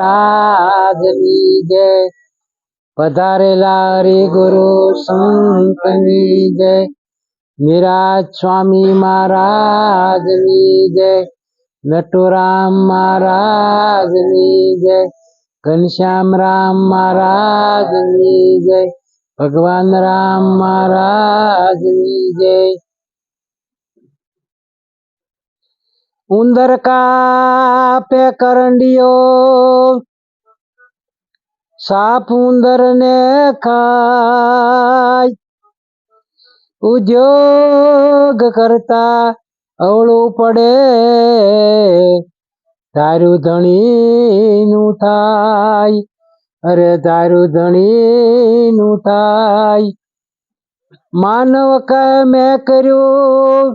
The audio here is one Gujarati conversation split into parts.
મહારાજની જય, પધારેલા હરિગુરુ સંતની જય, નિરાજ સ્વામી મહારાજની જય, નટુરામ મહારાજની જય, ઘનશ્યામ રામ મહારાજની જય, ભગવાન રામ મહારાજની જય। ઉંદર કાપે કરંડિયો, સાપ ઉંદર ને ખાય, ઉદ્યોગ કરતા અવળું પડે, ધાર્યું ધણી નું થાય, અરે ધાર્યું ધણી નું થાય। માનવ કહે મેં કર્યું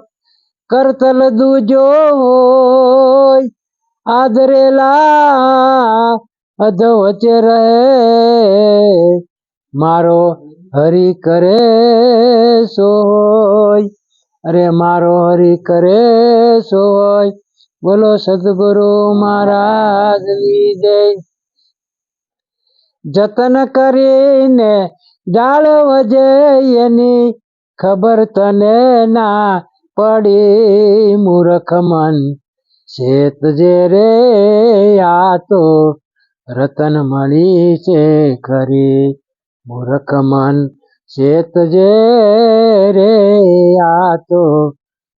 કરતલ દૂજો હોય, આદરેલા અધ વચ્ચે રહે, મારો હરિ કરે સોય, અરે મારો હરિ કરે સોય। બોલો સદગુરુ મહારાજની જય। જતન કરીને જાળવજે એની ખબર તને ના પડી, મૂર્ખ મન શેતજે રે આ તો રતન મળી છે ખરી, મૂર્ખ મન શેતજે રે આ તો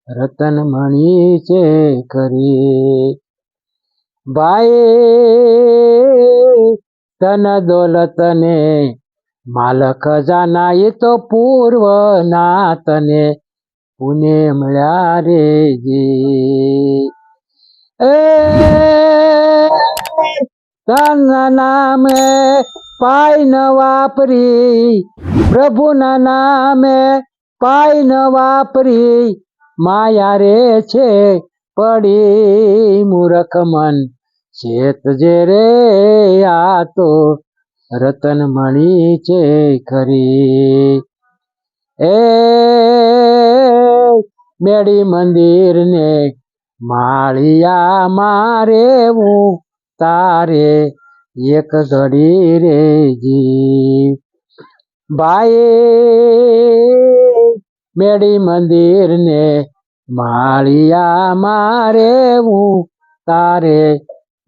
રતન મળી છે ખરી। ભાઈ ધન દોલત ને માલ ખજાના એ તો પૂર્વ ના તને પુને મળ્યા રે જી, એ ધન નામે પાય ન વાપરી, પ્રભુના નામે પાય ન વાપરી, માયા રે છે પડી, મૂર્ખ મન શેતજે રે આ તો રતન મળી છે ખરી। એ મેળી મંદિર ને માળિયા મારે હું તારે એક ઘડી રે જી, ભાઈ મેળી મંદિર ને માળિયા મારે હું તારે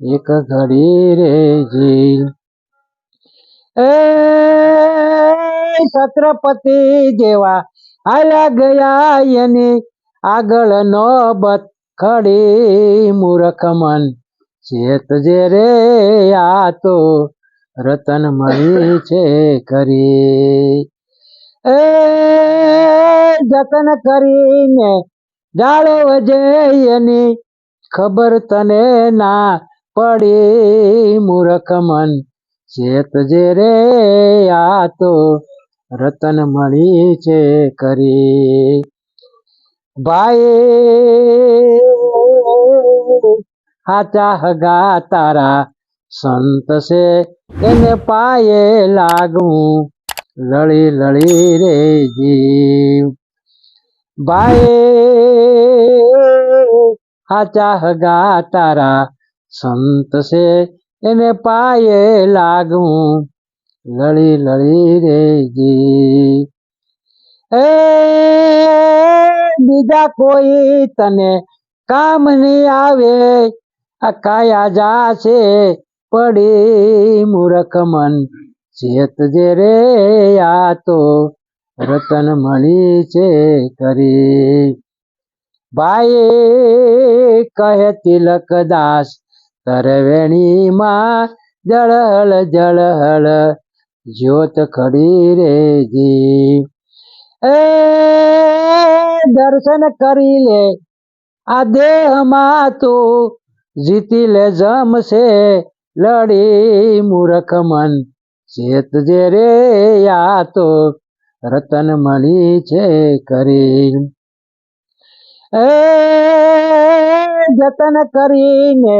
એક ઘડી રે જી। એ છત્રપતિ જેવા હાલ્યા ગયા એની આગળ નોબત ખડી, મૂર્ખ મન શેતજે રે આ તો રતન મળી છે ખરી। એ જતન કરીને જાળવજે એની ખબર તને ના પડી, મૂર્ખ મન શેતજે રે આ તો રતન મળી છે ખરી। ભાઈ હાચા હગા તારા સંત છે એને પાયે લાગવું, લળી લળી રે જીવ, ભાઈ હાચા હગા તારા સંત છે એને પાયે લાગવું, લળી લળી રે જી। એ બીજા કોઈ તને કામ નહીં આવે, આ કાયા જાશે પડી, મૂર્ખ મન શેતજે રે આ તો રતન મળી છે ખરી। ભાઈ કહે તિલકદાસ તરવેણી માં જળહળ જળહળ જ્યોત ખડી રે જી, એ દર્શન કરી લે આ દેહમાં તું જીતી લે જમશે લડી, મૂર્ખ મન શેતજે રે આ તો રતન મળી છે ખરી। એ જતન કરીને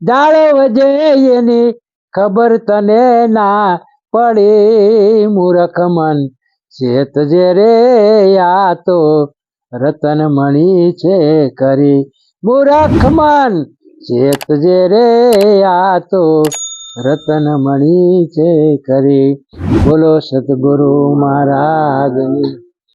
જાળવજે એની ખબર તને ના પડી, મૂર્ખ મન શેતજે રે આ તો રતન મળી છે ખરી, મૂર્ખ મન શેતજે રે આ તો રતન મણી છે કરી. બોલો સતગુરુ મહારાજની.